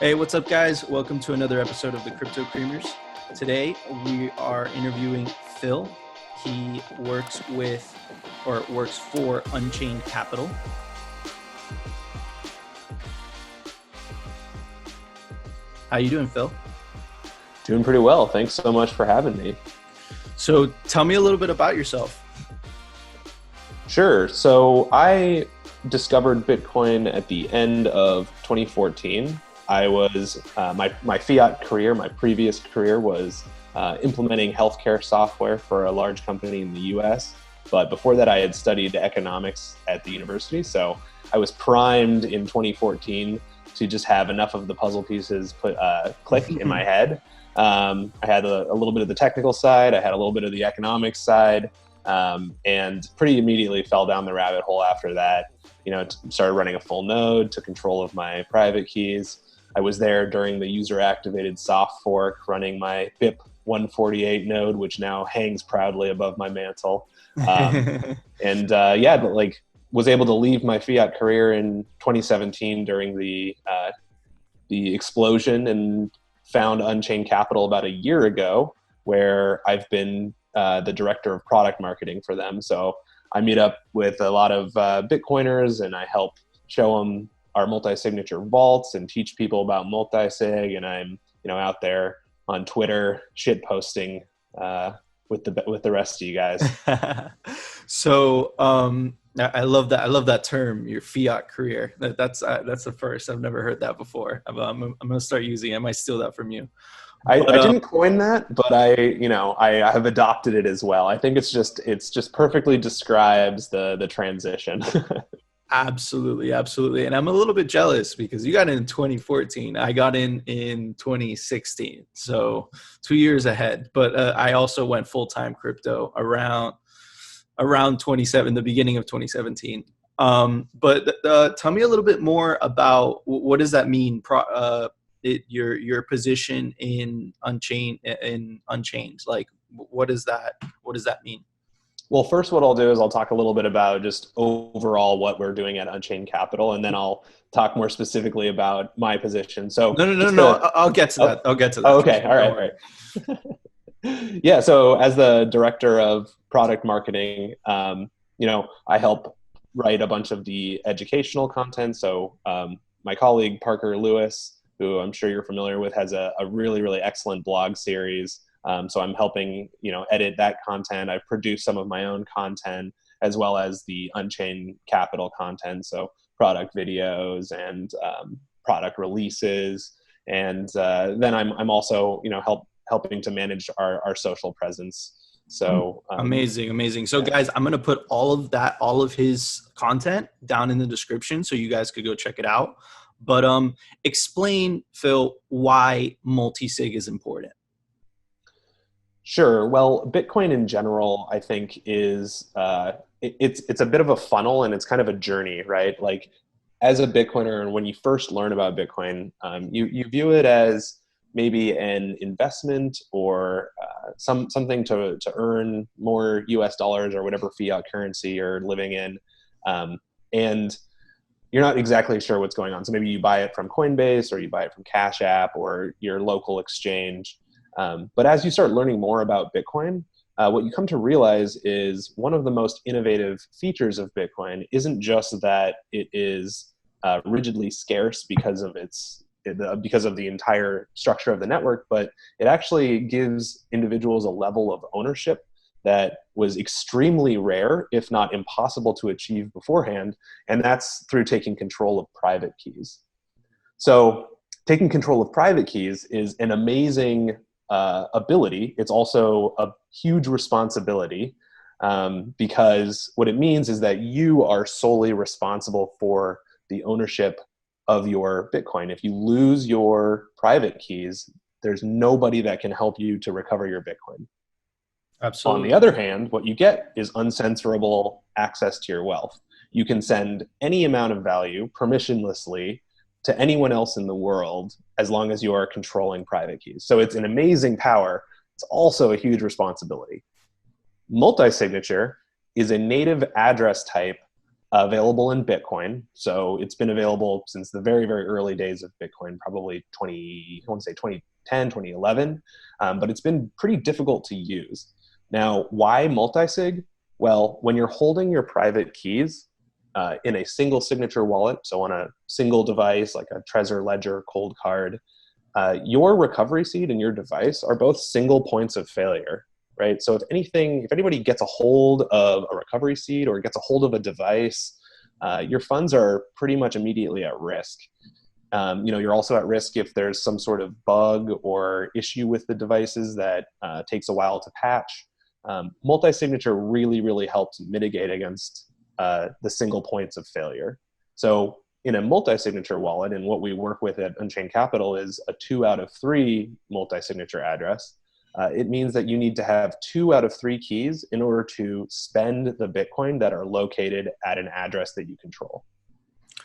Hey, what's up, guys? Welcome to another episode of the CryptoKreamers. Today, we are interviewing Phil. He works for Unchained Capital. How you doing, Phil? Doing pretty well. Thanks so much for having me. So tell me a little bit about yourself. Sure. So I discovered Bitcoin at the end of 2014. I was my fiat career, my previous career was implementing healthcare software for a large company in the US. But before that, I had studied economics at the university. So I was primed in 2014 to just have enough of the puzzle pieces click in my head. I had a little bit of the technical side. I had a little bit of the economics side. And pretty immediately fell down the rabbit hole after that. Started running a full node, took control of my private keys. I was there during the user-activated soft fork, running my BIP 148 node, which now hangs proudly above my mantle. Was able to leave my fiat career in 2017 during the explosion, and found Unchained Capital about a year ago, where I've been the director of product marketing for them. So I meet up with a lot of Bitcoiners, and I help show them our multi-signature vaults and teach people about multisig. And I'm out there on Twitter shit posting with the rest of you guys. So I love that. I love that term, your fiat career. That's the first. I've never heard that before. I'm gonna start using it. I might steal that from you. I didn't coin that, but I have adopted it as well. I think it's just perfectly describes the transition. Absolutely. And I'm a little bit jealous because you got in 2014. I got in 2016. So 2 years ahead. But I also went full-time crypto around the beginning of 2017. But tell me a little bit more about what does that mean? Your position in Unchained. Like, what does that mean? Well, first, what I'll do is I'll talk a little bit about just overall what we're doing at Unchained Capital, and then I'll talk more specifically about my position. So no. I'll get to that. Oh, okay. All right. Yeah. So as the director of product marketing, I help write a bunch of the educational content. So my colleague Parker Lewis, who I'm sure you're familiar with, has a really, really excellent blog series. So I'm helping, edit that content. I produce some of my own content, as well as the Unchained Capital content. So product videos and product releases. And then I'm also, helping to manage our social presence. So amazing. So guys, I'm going to put all of his content down in the description so you guys could go check it out. But explain, Phil, why multisig is important. Sure. Well, Bitcoin in general, I think, is it's a bit of a funnel, and it's kind of a journey, right? Like, as a Bitcoiner, and when you first learn about Bitcoin, you view it as maybe an investment or something to earn more US dollars or whatever fiat currency you're living in, and you're not exactly sure what's going on. So maybe you buy it from Coinbase, or you buy it from Cash App, or your local exchange. But as you start learning more about Bitcoin, what you come to realize is one of the most innovative features of Bitcoin isn't just that it is rigidly scarce because of the entire structure of the network, but it actually gives individuals a level of ownership that was extremely rare, if not impossible to achieve beforehand, and that's through taking control of private keys. So taking control of private keys is an amazing ability. It's also a huge responsibility, because what it means is that you are solely responsible for the ownership of your Bitcoin. If you lose your private keys, there's nobody that can help you to recover your Bitcoin. Absolutely. On the other hand, what you get is uncensorable access to your wealth. You can send any amount of value permissionlessly to anyone else in the world, as long as you are controlling private keys. So it's an amazing power. It's also a huge responsibility. Multi-signature is a native address type available in Bitcoin. So it's been available since the very, very early days of Bitcoin, probably I want to say 2010, 2011, but it's been pretty difficult to use. Now, why multisig? Well, when you're holding your private keys in a single signature wallet, so on a single device like a Trezor Ledger Cold Card, your recovery seed and your device are both single points of failure, right? So if anybody gets a hold of a recovery seed or gets a hold of a device, your funds are pretty much immediately at risk. You're also at risk if there's some sort of bug or issue with the devices that takes a while to patch. Multi-signature really, really helps mitigate against the single points of failure. So in a multi-signature wallet, and what we work with at Unchained Capital is a 2 out of 3 multi-signature address. It means that you need to have 2 out of 3 keys in order to spend the Bitcoin that are located at an address that you control.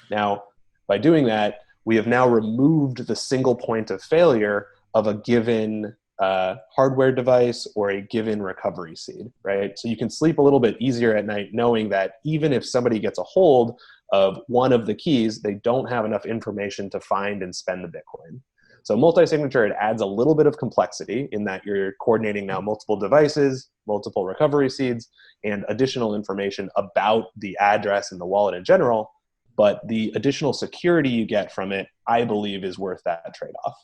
Now, by doing that, we have now removed the single point of failure of a given hardware device or a given recovery seed, right? So you can sleep a little bit easier at night knowing that even if somebody gets a hold of one of the keys, they don't have enough information to find and spend the Bitcoin. So multi-signature, it adds a little bit of complexity in that you're coordinating now multiple devices, multiple recovery seeds, and additional information about the address and the wallet in general. But the additional security you get from it, I believe, is worth that trade-off.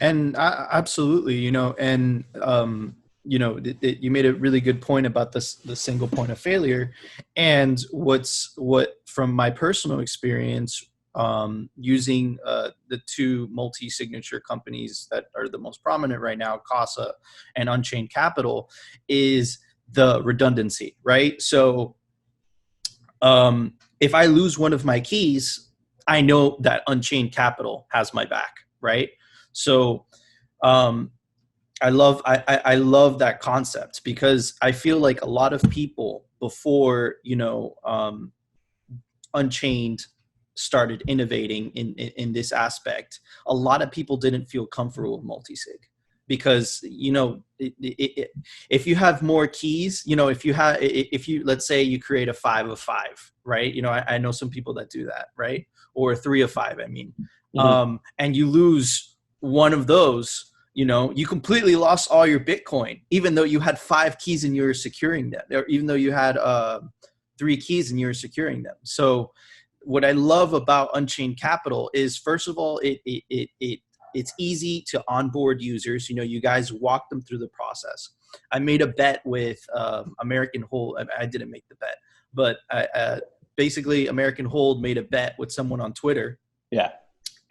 And absolutely, you made a really good point about the single point of failure. And what from my personal experience, using the 2 multi-signature companies that are the most prominent right now, Casa and Unchained Capital, is the redundancy, right? So if I lose one of my keys, I know that Unchained Capital has my back, right? So I love that concept, because I feel like a lot of people before Unchained started innovating in this aspect, a lot of people didn't feel comfortable with multisig, because if you have more keys, if you let's say you create a 5 of 5, right? I know some people that do that, right? Or a 3 of 5, I mean. And you lose one of those, you completely lost all your Bitcoin, even though you had 5 keys and you were securing them, or even though you had 3 keys and you were securing them. So what I love about Unchained Capital is, first of all, it's easy to onboard users. You guys walk them through the process. I made a bet with American Hold. I didn't make the bet, but basically American Hold made a bet with someone on Twitter. Yeah.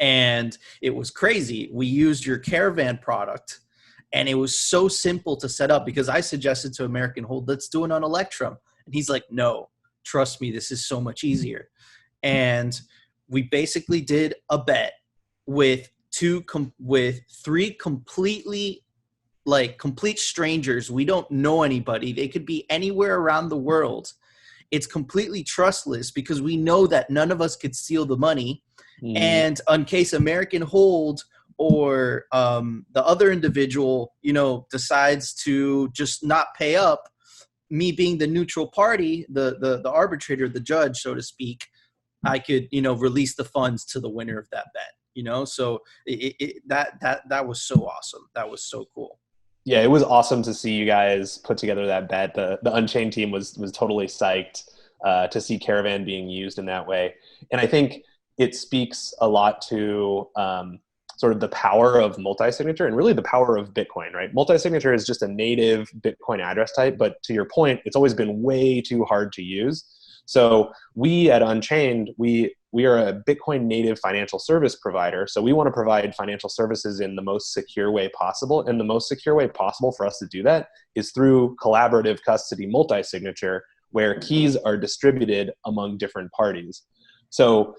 And it was crazy. We used your Caravan product, and it was so simple to set up, because I suggested to American Hold, let's do it on Electrum. And he's like, no, trust me, this is so much easier. And we basically did a bet with 3 completely complete strangers. We don't know anybody. They could be anywhere around the world. It's completely trustless, because we know that none of us could steal the money. And in case American Hold or the other individual, decides to just not pay up, me being the neutral party, the arbitrator, the judge, so to speak, I could, release the funds to the winner of that bet. So that was so awesome. That was so cool. Yeah, it was awesome to see you guys put together that bet. The Unchained team was totally psyched to see Caravan being used in that way. And I think it speaks a lot to sort of the power of multi-signature and really the power of Bitcoin, right? Multi-signature is just a native Bitcoin address type, but to your point, it's always been way too hard to use. So we at Unchained, we are a Bitcoin native financial service provider. So we want to provide financial services in the most secure way possible. And the most secure way possible for us to do that is through collaborative custody multi-signature, where keys are distributed among different parties. So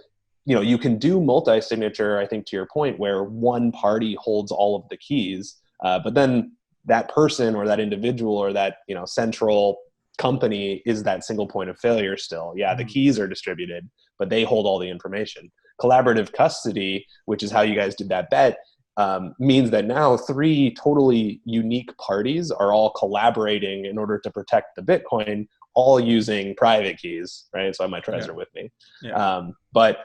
you can do multi-signature, I think, to your point, where one party holds all of the keys, but then that person or that individual or that central company is that single point of failure still. Yeah, the keys are distributed, but they hold all the information. Collaborative custody, which is how you guys did that bet, means that now 3 totally unique parties are all collaborating in order to protect the Bitcoin, all using private keys, right? So I have my Trezor with me. But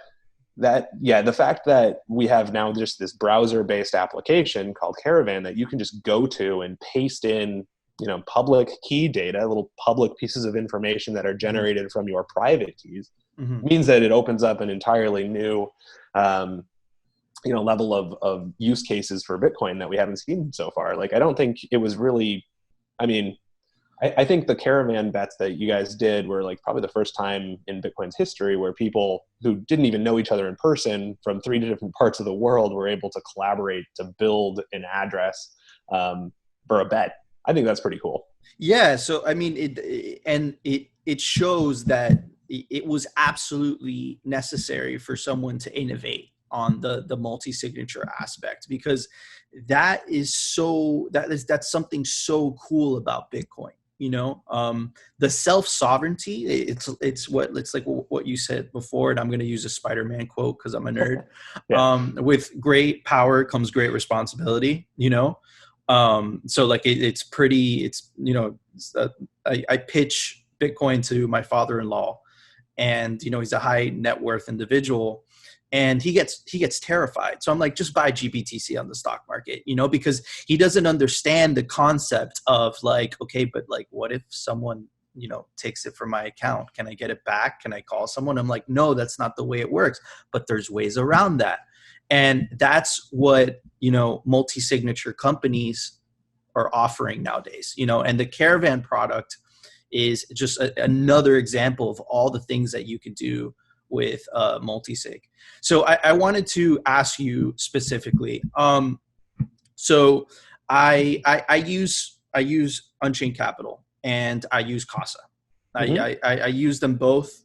the fact that we have now just this browser-based application called Caravan that you can just go to and paste in, public key data, little public pieces of information that are generated from your private keys, means that it opens up an entirely new, level of use cases for Bitcoin that we haven't seen so far. Like, I don't think it was really, I think the Caravan bets that you guys did were like probably the first time in Bitcoin's history where people who didn't even know each other in person from 3 different parts of the world were able to collaborate to build an address for a bet. I think that's pretty cool. Yeah. So, it shows that it was absolutely necessary for someone to innovate on the multi-signature aspect, because that's something so cool about Bitcoin. The self-sovereignty, it's like what you said before, and I'm going to use a Spider-Man quote because I'm a nerd. With great power comes great responsibility, so like it's pretty, I pitch Bitcoin to my father-in-law, and he's a high net worth individual, and he gets terrified. So I'm like, just buy GBTC on the stock market, because he doesn't understand the concept of like, okay, but like, what if someone, takes it from my account? Can I get it back? Can I call someone? I'm like, no, that's not the way it works, but there's ways around that. And that's what, multi-signature companies are offering nowadays, and the Caravan product is just another example of all the things that you could do with multisig. So I wanted to ask you specifically. So I use Unchained Capital and I use Casa. I use them both,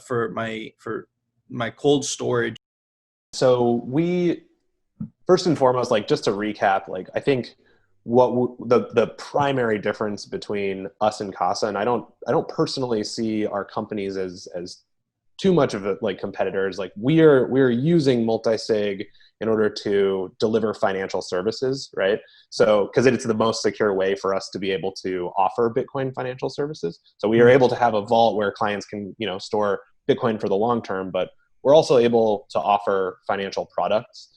for my cold storage. So we, first and foremost, like, just to recap, like, I think the primary difference between us and Casa, and I don't personally see our companies as too much of a, like, competitors. Like, we're using multisig in order to deliver financial services, right? So, because it's the most secure way for us to be able to offer Bitcoin financial services. So we are able to have a vault where clients can, store Bitcoin for the long term, but we're also able to offer financial products.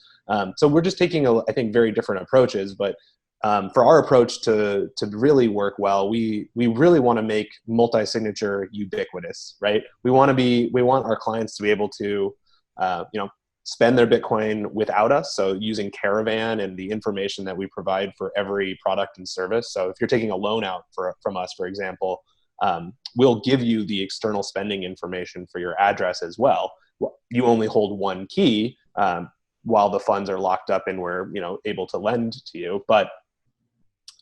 So we're just taking I think, very different approaches, but for our approach to really work well, we really want to make multi-signature ubiquitous, right? We want our clients to be able to, spend their Bitcoin without us. So using Caravan and the information that we provide for every product and service. So if you're taking a loan out from us, for example, we'll give you the external spending information for your address as well. You only hold one key while the funds are locked up and we're, able to lend to you. But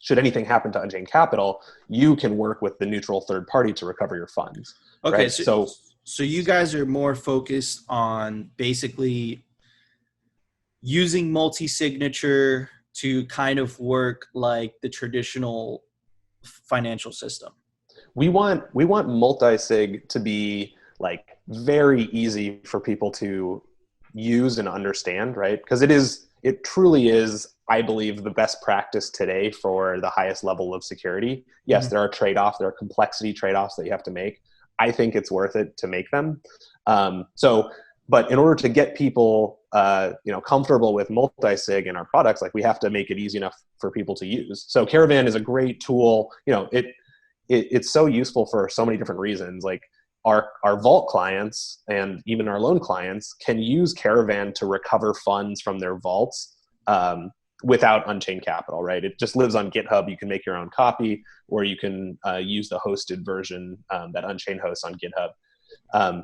should anything happen to Unchained Capital, you can work with the neutral third party to recover your funds. Okay, right? So you guys are more focused on basically using multi-signature to kind of work like the traditional financial system. We want multisig to be like very easy for people to use and understand, right? Because it truly is, I believe, the best practice today for the highest level of security. Yes, there are trade-offs, there are complexity trade-offs that you have to make. I think it's worth it to make them. But in order to get people, comfortable with multisig and our products, like, we have to make it easy enough for people to use. So Caravan is a great tool. It's so useful for so many different reasons. Like, our vault clients and even our loan clients can use Caravan to recover funds from their vaults without Unchained Capital, right? It just lives on GitHub. You can make your own copy, or you can use the hosted version that Unchained hosts on GitHub.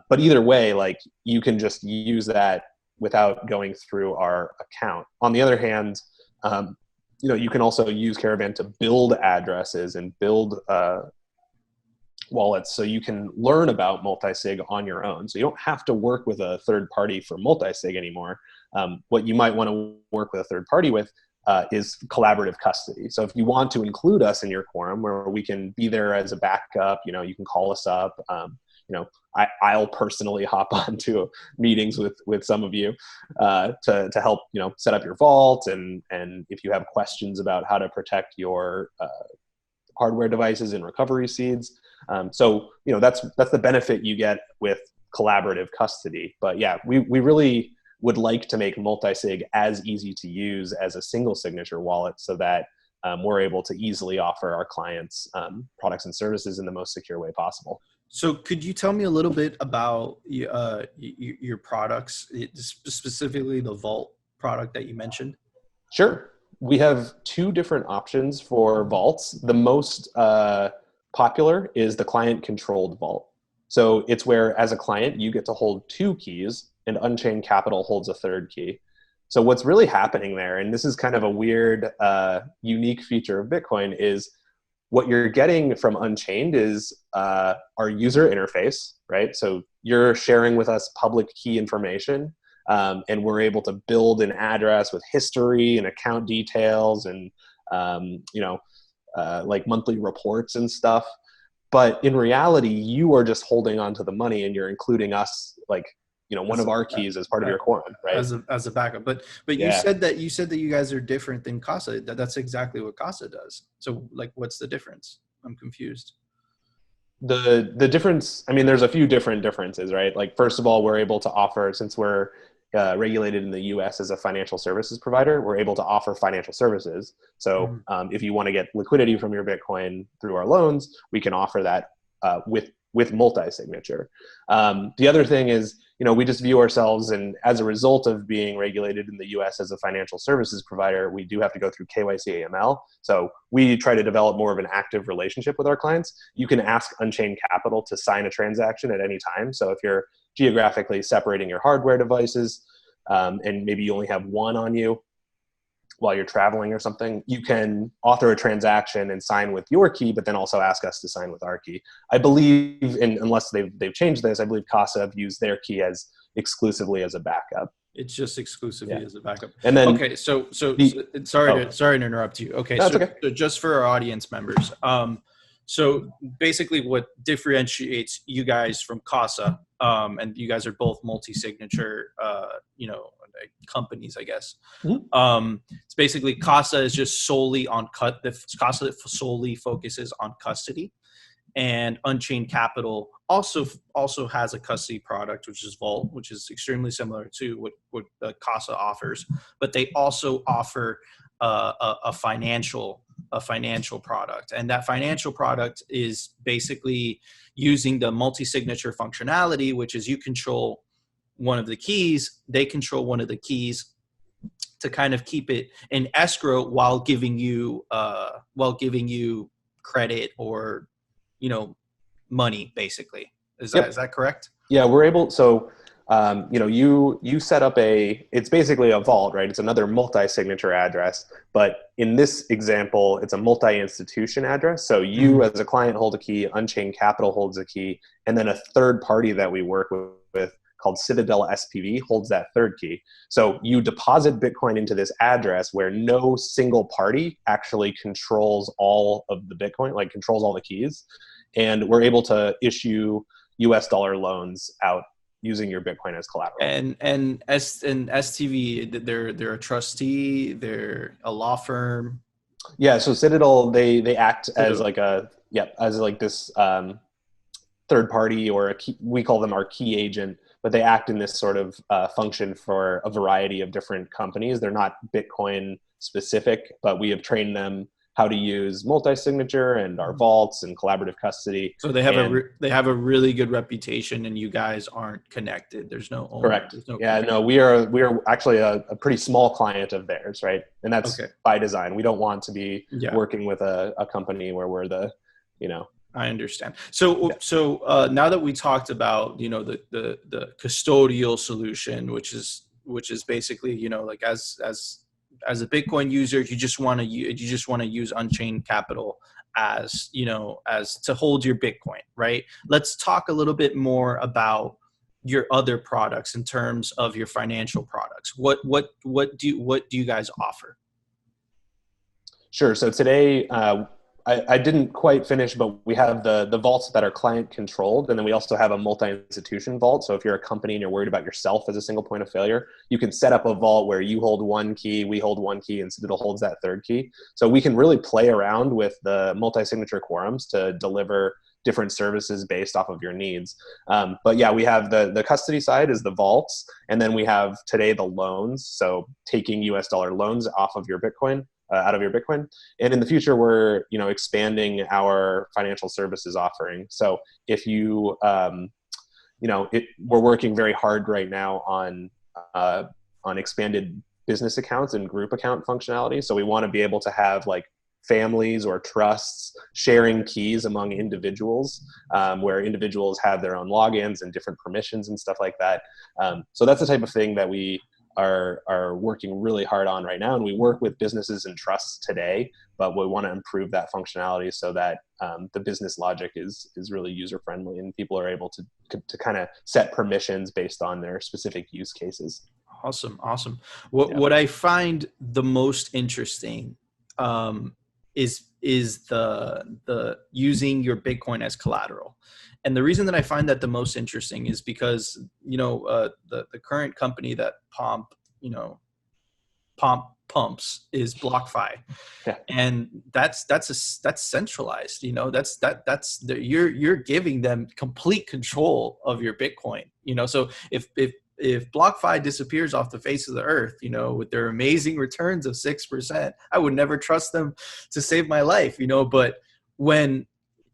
But either way, like, you can just use that without going through our account. On the other hand, you can also use Caravan to build addresses and build wallets, so you can learn about multisig on your own. So you don't have to work with a third party for multisig anymore. What you might want to work with a third party with is collaborative custody. So if you want to include us in your quorum, where we can be there as a backup, you can call us up. I'll personally hop onto meetings with some of you to help set up your vault, and if you have questions about how to protect your hardware devices and recovery seeds, So, that's the benefit you get with collaborative custody. But yeah, we really would like to make multisig as easy to use as a single signature wallet so that we're able to easily offer our clients products and services in the most secure way possible. So could you tell me a little bit about your products, specifically the Vault product that you mentioned? Sure. We have two different options for vaults. The most popular is the client-controlled vault. So it's where, as a client, you get to hold two keys, and Unchained Capital holds a third key. So what's really happening there, and this is kind of a weird, unique feature of Bitcoin, is what you're getting from Unchained is our user interface, right? So you're sharing with us public key information, and we're able to build an address with history and account details and like monthly reports and stuff. But in reality, you are just holding on to the money, and you're including us, like, one of our keys as part of your quorum, right? As a backup. But Yeah. you said that you guys are different than Casa. That's exactly what Casa does. So like, what's the difference? I'm confused. The difference, I mean, there's a few different differences, right? Like, first of all, we're able to offer, since we're regulated in the US as a financial services provider, we're able to offer financial services. So if you want to get liquidity from your Bitcoin through our loans, we can offer that with multi-signature. The other thing is, we just view ourselves, and as a result of being regulated in the US as a financial services provider, we do have to go through KYC AML. So we try to develop more of an active relationship with our clients. You can ask Unchained Capital to sign a transaction at any time. So if you're geographically separating your hardware devices, and maybe you only have one on you while you're traveling or something, you can author a transaction and sign with your key, but then also ask us to sign with our key. I believe, unless they've changed this, I believe Casa have used their key as exclusively as a backup. It's just exclusively as a backup. And then, okay, so sorry to interrupt you. Okay, no, so, okay. So just for our audience members, so basically, what differentiates you guys from Casa, and you guys are both multi-signature, companies, I guess. Mm-hmm. It's basically Casa is just solely on Casa solely focuses on custody, and Unchained Capital also has a custody product, which is Vault, which is extremely similar to what Casa offers, but they also offer a financial product, and that financial product is basically using the multi-signature functionality, which is you control one of the keys, they control one of the keys, to kind of keep it in escrow while giving you credit or money, basically. Is that correct? Yeah, we're able. So you set up it's basically a vault, right? It's another multi-signature address, but in this example, it's a multi-institution address. So you as a client hold a key, Unchained Capital holds a key, and then a third party that we work with called Citadel SPV holds that third key. So you deposit Bitcoin into this address where no single party actually controls all of the Bitcoin, like controls all the keys. And we're able to issue US dollar loans out using your Bitcoin as collateral. And STV, they're a trustee, they're a law firm. Yeah, so Citadel, they act as this third party, or we call them our key agent, but they act in this sort of function for a variety of different companies. They're not Bitcoin specific, but we have trained them how to use multi-signature and our vaults and collaborative custody. So they have a really good reputation, and you guys aren't connected. There's no owner. Correct. There's no we are actually a pretty small client of theirs, right? And that's by design. We don't want to be working with a company where we're I understand. So now that we talked about the custodial solution, which is basically like as a Bitcoin user, you just want to use Unchained Capital as to hold your Bitcoin, right? Let's talk a little bit more about your other products in terms of your financial products. What do you guys offer? Sure. So today, I didn't quite finish, but we have the vaults that are client controlled, and then we also have a multi-institution vault. So if you're a company and you're worried about yourself as a single point of failure, you can set up a vault where you hold one key, we hold one key, and Citadel holds that third key. So we can really play around with the multi-signature quorums to deliver different services based off of your needs. But yeah, we have the custody side is the vaults, and then we have today the loans. So taking US dollar loans off of your Bitcoin, out of your Bitcoin. And in the future, we're, expanding our financial services offering. So if you, we're working very hard right now on expanded business accounts and group account functionality. So we want to be able to have like families or trusts sharing keys among individuals, where individuals have their own logins and different permissions and stuff like that. So that's the type of thing that we are working really hard on right now. And we work with businesses and trusts today, but we want to improve that functionality so that the business logic is really user friendly and people are able to kind of set permissions based on their specific use cases. Awesome. What I find the most interesting is the using your Bitcoin as collateral. And the reason that I find that the most interesting is because, the current company that Pomp pumps is BlockFi. Yeah. And that's centralized, you're giving them complete control of your Bitcoin, so if BlockFi disappears off the face of the earth, with their amazing returns of 6%, I would never trust them to save my life, but when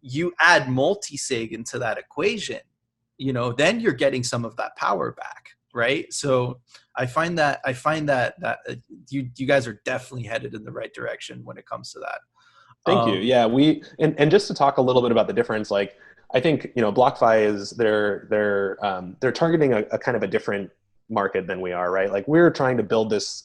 you add Multisig into that equation, then you're getting some of that power back, right? So I find that you guys are definitely headed in the right direction when it comes to that. Thank you. Yeah, and just to talk a little bit about the difference, like I think BlockFi is they're targeting a kind of a different market than we are, right? Like we're trying to build this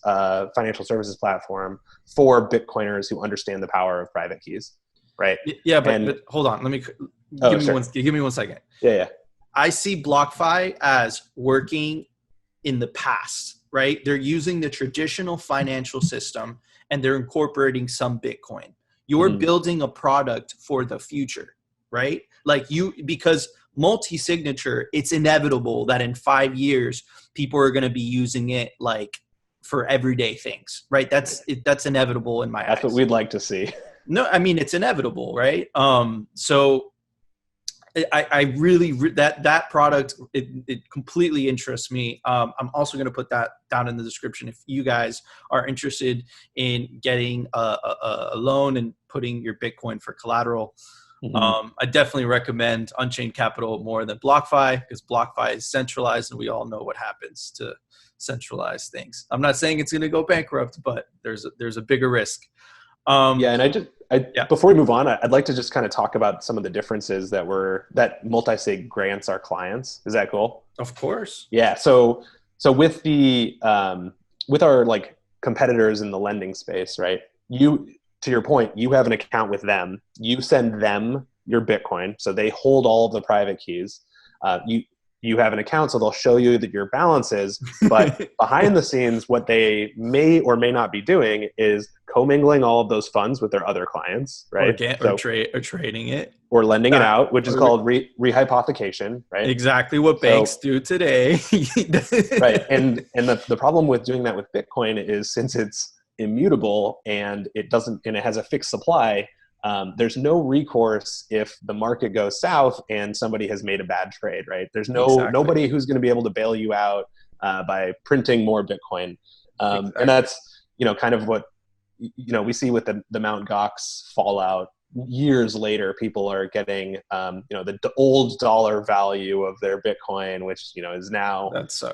financial services platform for Bitcoiners who understand the power of private keys, right? Yeah, but hold on, give me 1 second. Yeah. I see BlockFi as working in the past, right? They're using the traditional financial system and they're incorporating some Bitcoin. You're building a product for the future, right? Like because multi-signature, it's inevitable that in 5 years, people are going to be using it like for everyday things, right? That's inevitable in my eyes. That's what we'd like to see. No, I mean, it's inevitable, right? So I really, that product, it completely interests me. I'm also going to put that down in the description if you guys are interested in getting a loan and putting your Bitcoin for collateral. I definitely recommend Unchained Capital more than BlockFi because BlockFi is centralized and we all know what happens to centralized things. I'm not saying it's going to go bankrupt, but there's a bigger risk. And before we move on, I'd like to just kind of talk about some of the differences that Multisig grants our clients. Is that cool? Of course. Yeah. So with with our like competitors in the lending space, right? To your point, you have an account with them. You send them your Bitcoin, so they hold all of the private keys. You have an account, so they'll show you that your balance is. But behind the scenes, what they may or may not be doing is commingling all of those funds with their other clients, right? Or trading it. Or lending it out, which is called rehypothecation, right? Exactly what banks do today. Right. And the problem with doing that with Bitcoin is since it's immutable and it has a fixed supply, there's no recourse if the market goes south and somebody has made a bad trade, right? There's nobody who's going to be able to bail you out by printing more Bitcoin. And that's, kind of what, we see with the Mt. Gox fallout. Years later, people are getting, the old dollar value of their Bitcoin, which, is now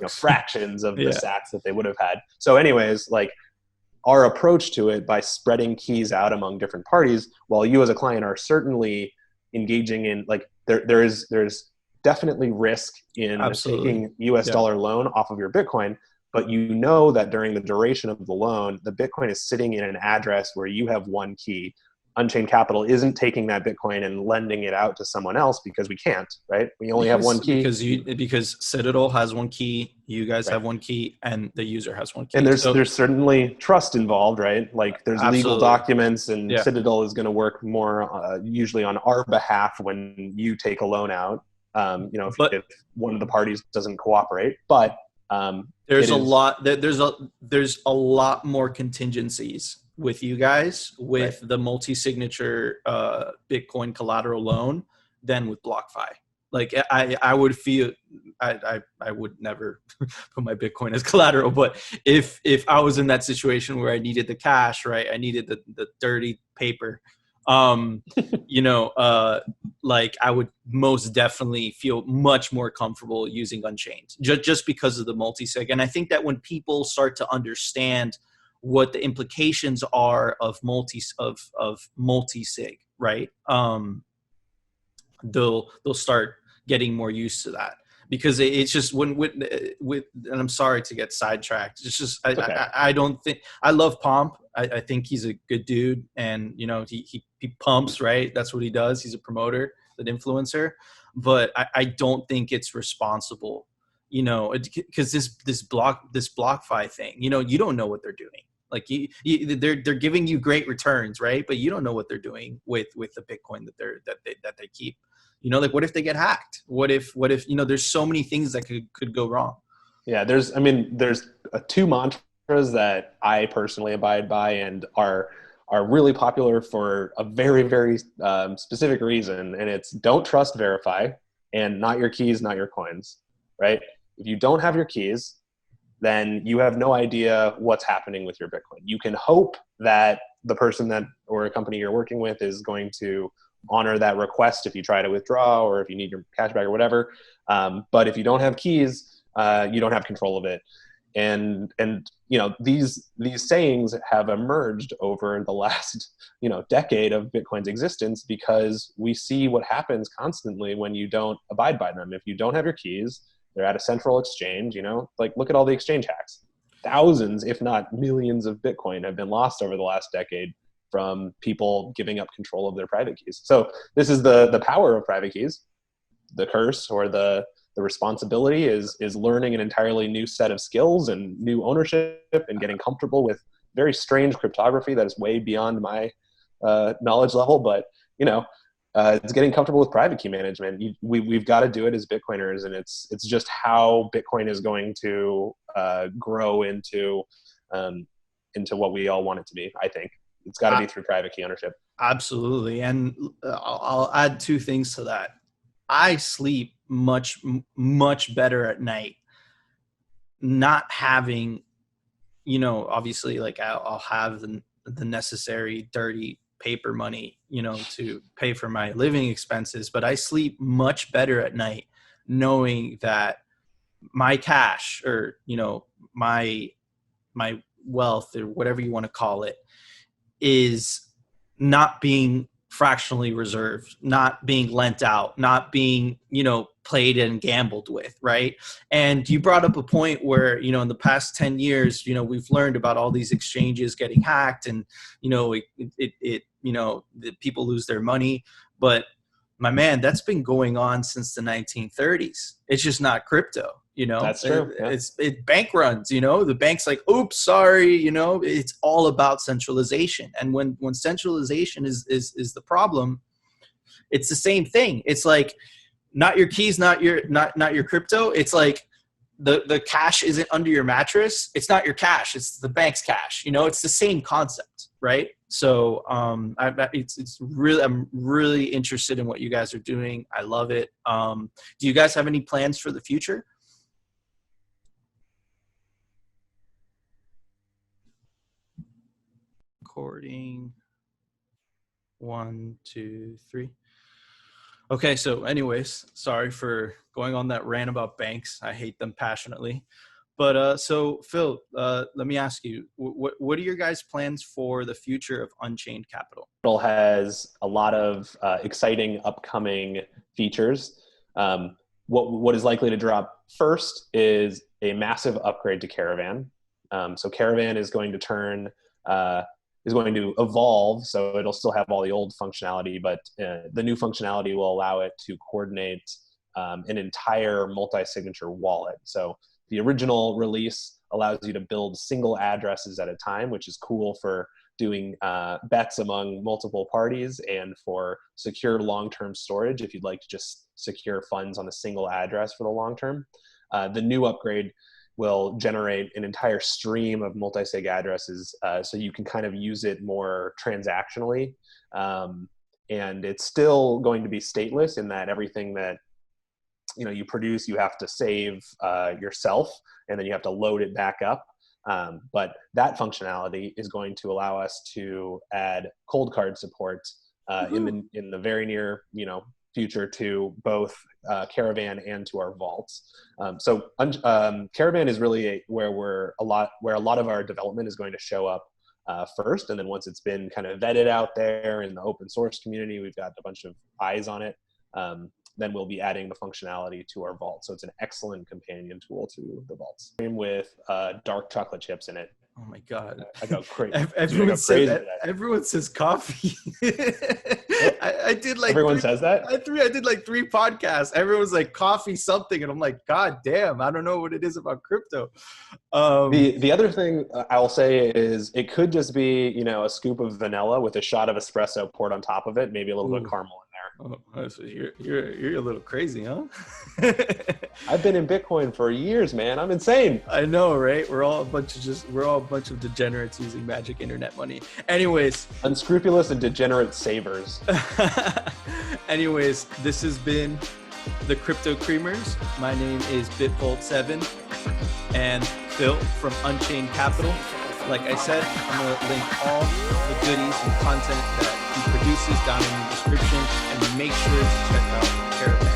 fractions of the sats that they would have had. So anyways, like, our approach to it by spreading keys out among different parties, while you as a client are certainly engaging in, like, there's definitely risk in taking US dollar loan off of your Bitcoin, but that during the duration of the loan, the Bitcoin is sitting in an address where you have one key. Unchained Capital isn't taking that Bitcoin and lending it out to someone else because we can't, right? We only have one key. Because Citadel has one key, you guys have one key, and the user has one key. And there's certainly trust involved, right? Like there's legal documents, and Citadel is going to work more usually on our behalf when you take a loan out. If one of the parties doesn't cooperate, but there's a lot more contingencies with you guys with the multi-signature Bitcoin collateral loan than with BlockFi. Like I would feel I would never put my Bitcoin as collateral, but if I was in that situation where I needed the cash, right, I needed the dirty paper, you know, like I would most definitely feel much more comfortable using Unchained just because of the multisig. And I think that when people start to understand what the implications are of multisig, right, they'll start getting more used to that, because it's just when with and I'm sorry to get sidetracked. It's just Okay. I don't think I love Pomp. I think he's a good dude, and you know he pumps, right? That's what he does. He's a promoter, an influencer, but I don't think it's responsible, you know, because this BlockFi thing, you know, you don't know what they're doing. Like they're giving you great returns, right? But you don't know what they're doing with the Bitcoin that they keep. You know, like what if they get hacked? What if you know? There's so many things that could go wrong. Yeah, there's two mantras that I personally abide by and are really popular for a very, very specific reason, and it's don't trust, verify, and not your keys, not your coins, right? If you don't have your keys, then you have no idea what's happening with your Bitcoin. You can hope that the person that or a company you're working with is going to honor that request if you try to withdraw or if you need your cash back or whatever. But if you don't have keys, you don't have control of it. And you know, these sayings have emerged over the last, you know, decade of Bitcoin's existence, because we see what happens constantly when you don't abide by them. If you don't have your keys, they're at a central exchange, you know, like look at all the exchange hacks. Thousands, if not millions of Bitcoin have been lost over the last decade from people giving up control of their private keys. So this is the power of private keys. The curse or the responsibility is learning an entirely new set of skills and new ownership and getting comfortable with very strange cryptography that is way beyond my knowledge level. But, you know, it's getting comfortable with private key management. We've got to do it as Bitcoiners, and it's just how Bitcoin is going to grow into what we all want it to be. I think it's got to be through private key ownership. Absolutely, and I'll add two things to that. I sleep much better at night, not having, you know, obviously, like I'll have the necessary dirty paper money, you know, to pay for my living expenses, but I sleep much better at night knowing that my cash, or, you know, my wealth, or whatever you want to call it, is not being fractionally reserved, not being lent out, not being, you know, played and gambled with, right? And you brought up a point where, you know, in the past 10 years, you know, we've learned about all these exchanges getting hacked, and, you know, it you know, the people lose their money. But my man, that's been going on since the 1930s. It's just not crypto. You know, That's true. Yeah. It bank runs, you know, the bank's like, oops, sorry, you know, it's all about centralization. And when centralization is the problem, it's the same thing. It's like, not your keys, not your crypto. It's like the cash isn't under your mattress. It's not your cash. It's the bank's cash. You know, it's the same concept, right? So it's really, I'm really interested in what you guys are doing. I love it. Do you guys have any plans for the future? Recording. 1, 2, 3. Okay, so anyways, sorry for going on that rant about banks. I hate them passionately. But so Phil, let me ask you, what are your guys' plans for the future of Unchained Capital? It has a lot of exciting upcoming features. What is likely to drop first is a massive upgrade to Caravan. So Caravan is going to evolve, so it'll still have all the old functionality, but the new functionality will allow it to coordinate an entire multi-signature wallet. So the original release allows you to build single addresses at a time, which is cool for doing bets among multiple parties and for secure long-term storage if you'd like to just secure funds on a single address for the long term. The new upgrade will generate an entire stream of multi-sig addresses, so you can kind of use it more transactionally. and it's still going to be stateless in that everything that you produce, you have to save yourself, and then you have to load it back up. But that functionality is going to allow us to add cold card support in the very near future to both Caravan and to our vaults. So Caravan is really where a lot of our development is going to show up first, and then once it's been kind of vetted out there in the open source community, we've got a bunch of eyes on it. Then we'll be adding the functionality to our vault. So it's an excellent companion tool to the vaults. With dark chocolate chips in it. Oh my God. I go crazy. Everyone says coffee. I did like everyone says that? I did like 3 podcasts. Everyone's like coffee something. And I'm like, God damn, I don't know what it is about crypto. The other thing I'll say is it could just be, a scoop of vanilla with a shot of espresso poured on top of it, maybe a little bit of caramel in there. Oh, so you're a little crazy, huh? I've been in Bitcoin for years, man. I'm insane. I know, right? We're all a bunch of degenerates using magic internet money. Anyways, unscrupulous and degenerate savers. Anyways, this has been the CryptoKreamers. My name is BITVOLT7 and Phil from Unchained Capital. Like I said, I'm going to link all the goodies and content that he produces down in the description, and make sure to check out Caravan.